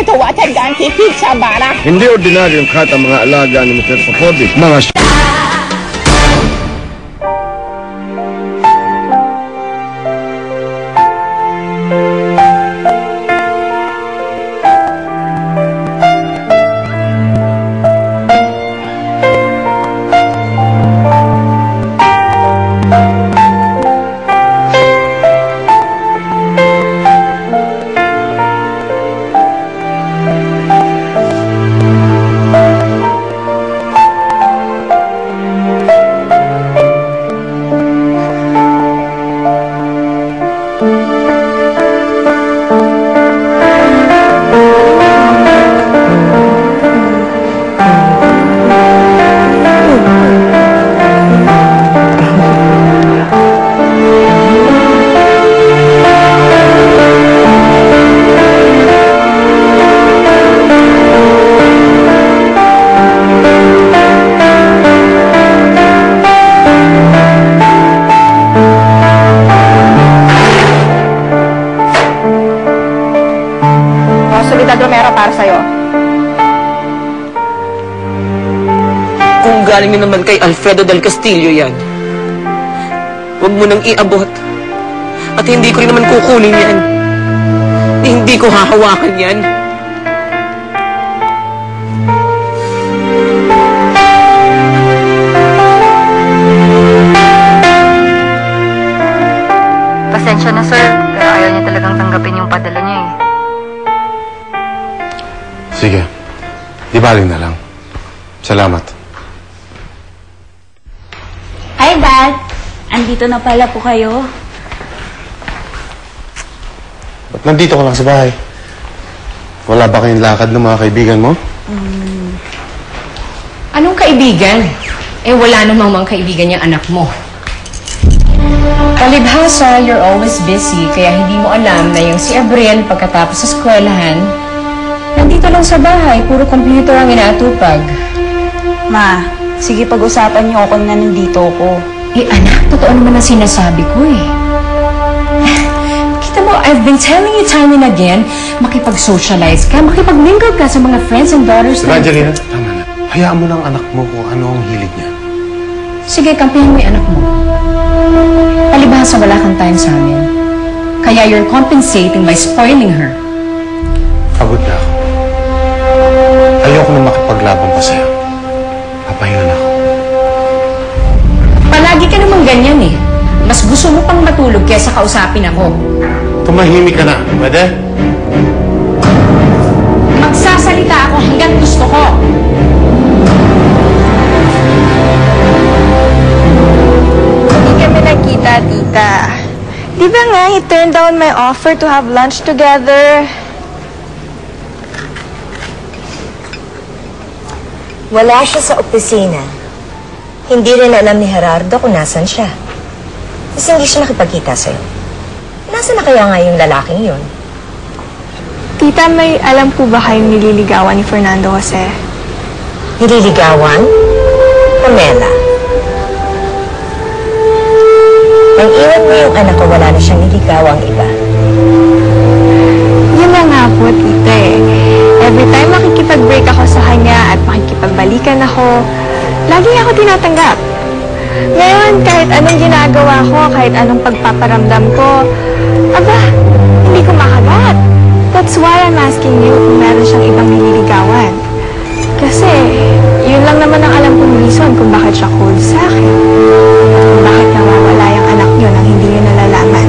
Tuwatagan si Pizza Bara. Hindi ordinaryong kat ang mga alaga ni Mr. Popovic. Mga para sa'yo. Kung galing na naman kay Alfredo del Castillo yan, huwag mo nang iabot. At hindi ko rin naman kukunin yan. Hindi ko hahawakan yan. Pasensya na, sir. Pero ayaw niya talagang tanggapin yung padala niya eh. Sige. Di baling na lang. Salamat. Hi, Dad. Andito na pala po kayo. Ba't nandito ka lang sa bahay? Wala ba kayong lakad ng mga kaibigan mo? Anong kaibigan? Eh, wala namang mga kaibigan yung anak mo. Palibhasa, you're always busy, kaya hindi mo alam na yung si Abriel pagkatapos sa eskwelahan, nandito lang sa bahay, puro computer ang inaatupag. Ma, sige pag-usapan niyo ako na nandito ko. Eh anak, totoo naman ang sinasabi ko eh. Kita mo, I've been telling you time and again, makipag-socialize ka, makipag-mingle ka sa mga friends and daughters na... Evangelina, tama na. Hayaan mo ng anak mo kung ano ang hilig niya. Sige, kampihin mo yung anak mo. Palibhasa, wala kang time sa amin. Kaya you're compensating by spoiling her. Pagod na ako. Ayoko na makipaglaban pa sa'yo. Papahinga na ako. Palagi ka namang ganyan eh. Mas gusto mo pang matulog kaysa kausapin ako. Tumahimik ka na. Pwede? Magsasalita ako hanggang gusto ko. Hindi kami nagkita, tita. Di ba nga, he turned down my offer to have lunch together? Wala siya sa opisina. Hindi rin alam ni Gerardo kung nasan siya. Kasi hindi siya nakipagkita sa'yo. Nasaan na kaya nga yung lalaking yun? Tita, may alam po ba kayong nililigawan ni Fernando Jose? Nililigawan? Pamela. Nang iwan mo yung anak ko, wala na siyang nilligawang iba. Yun na nga po, tita eh. Every time makikipag-break ako sa kanya at makikipagbalikan ako, lagi ako tinatanggap. Ngayon, kahit anong ginagawa ko, kahit anong pagpaparamdam ko, aba, hindi ko makagat. That's why I'm asking you kung meron siyang ibang nililigawan. Kasi, yun lang naman ang alam kong reason kung bakit siya cold sa akin. Kung bakit nawawala yung anak niyo nang hindi niyo nalalaman.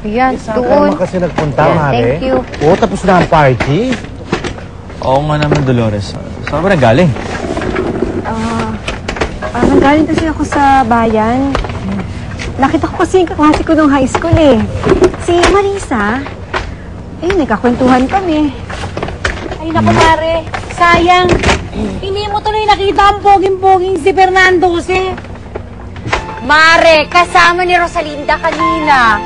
Ayan, Saan ka doon. naman kasi nagpunta, Mare? Thank you. Oo, tapos na ang party. Oo nga naman, Dolores. Saan ba nanggaling? Nanggaling kasi ako sa bayan. Nakita ko kasi yung kaklase ko nung high school eh. Si Marisa. Ayun, nagkakwentuhan kami. Ay, naku, pare. Sayang. Hindi mo tuloy nakita ang poging-poging si Fernando Jose. Mare, kasama ni Rosalinda kanina.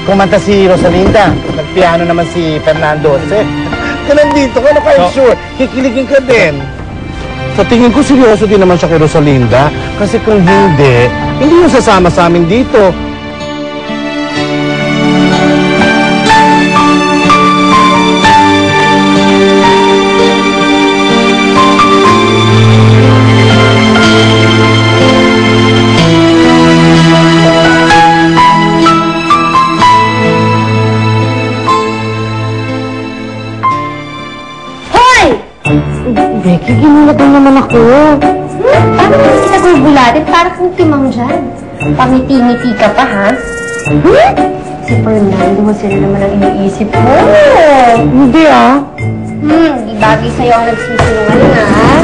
Kumanta si Rosalinda. Nagpiano naman si Fernando Jose. Kung nandito ka, I'm sure, kikiligin ka din. Sa tingin ko, seryoso din naman siya kay Rosalinda. Kasi kung hindi yung sasama sa amin dito. Becky, ginulat na naman ako. Paano mo sila gulgulatin? Para kang timang dyan. Pangiti-ngiti ka pa, ha? Si Fernando, sila naman ang iniisip mo. Hindi Di bagay sa'yo ang nagsisinungaling, ha?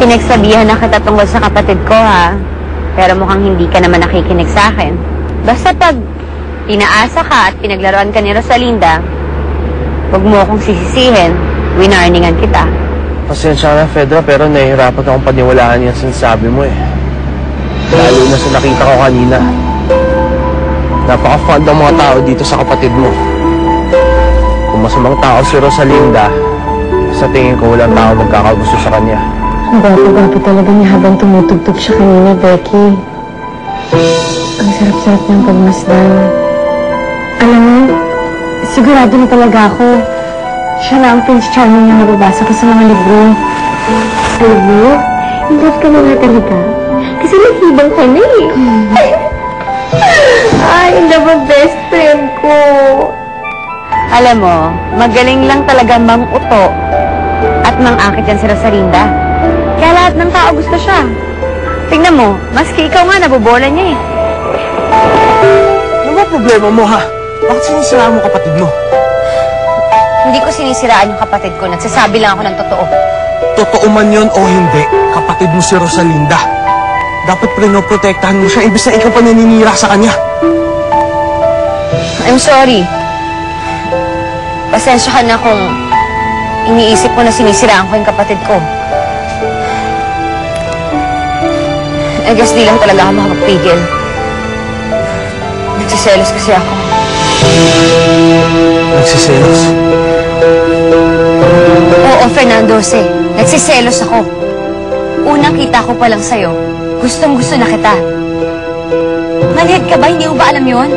Pinagsabihan na kita tungkol sa kapatid ko, ha? Pero mukhang hindi ka naman nakikinig sa akin. Basta pag pinaasa ka at pinaglaruan ka ni Rosalinda, huwag mo akong sisisihin. Winarningan kita. Pasensya na, Fedra, pero nahihirapan akong paniwalaan yung sinasabi mo eh. Lalo na sa nakita ko kanina. Napaka-fond ng mga tao dito sa kapatid mo. Kung masamang tao si Rosalinda, sa tingin ko walang tao magkakagusto sa kanya. Ang gwapo-gwapo talaga niya habang tumutugtog siya kanina, Becky. Ang sarap-sarap niyang pagmasdan. Alam mo, sigurado na talaga ako. Siya na ang Prince Charming na nababasa ko sa mga libro. Alam mo, in love ka na nga talaga. Kasi naghibang ka na eh. Ay, in love ang best friend ko. Alam mo, magaling lang talaga mang-uto at mang-akit yan si Rosalinda. Kaya lahat ng tao gusto siya. Tingnan mo, maski ikaw nga nabobola niya eh. Ano ba problema mo, ha? Bakit sinisira mo kapatid mo? Hindi ko sinisiraan yung kapatid ko. Nagsasabi lang ako ng totoo. Totoo man yun o hindi, kapatid mo si Rosalinda. Dapat pinoprotektahan mo siya, ibig na ikaw pa naninira sa kanya. I'm sorry. Pasensya ka na kung iniisip mo na sinisiraan ko yung kapatid ko. I guess di lang talaga ako makapagpigil. Nagsiselos kasi ako. Nagsiselos? Oo, Fernando Jose. Nagsiselos ako. Unang kita ko pa lang sa'yo, gustong-gusto na kita. Manhid ka ba? Hindi mo ba alam yun?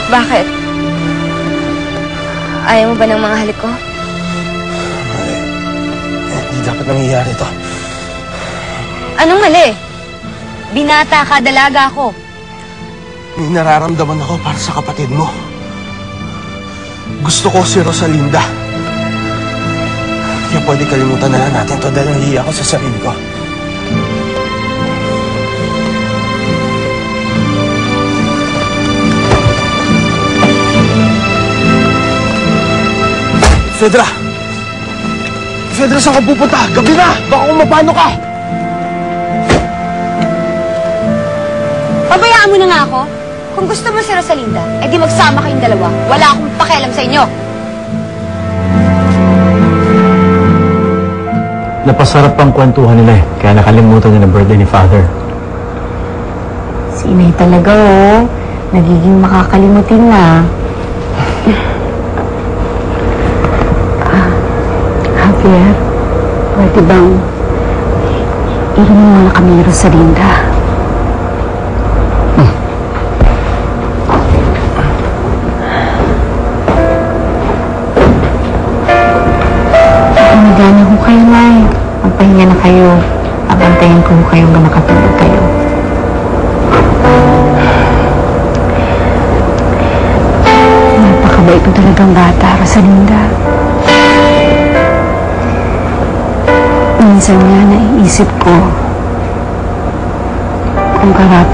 Bakit? Ayaw mo ba ng mga halik ko? Hindi dapat nangyayari ito. Anong mali? Binata ka, dalaga ako. May nararamdaman ako para sa kapatid mo. Gusto ko si Rosalinda. Kaya pwede kalimutan na lang natin ito dahil nahihiya ako sa sarili ko. Fedra! Fedra, saan ka pupunta? Gabi na! Baka kung mapano ka! Pabayaan mo na nga ako. Kung gusto mo si Rosalinda, edi magsama kayong dalawa. Wala akong pakialam sa inyo. Napasarap ang kwentuhan nila eh. Kaya nakalimutan niya na birthday ni Father. Si Inay talaga oh. Nagiging makakalimutin na. Javier, pwede bang irinig mo na kami ni Rosalinda? Magana ko kayo, Nay. Magpahinga na kayo. Abantayan ko kayo ba nakatulog kayo. Napakabait mo talagang bata, Rosalinda. Minsan nga naiisip ko, akong karapat.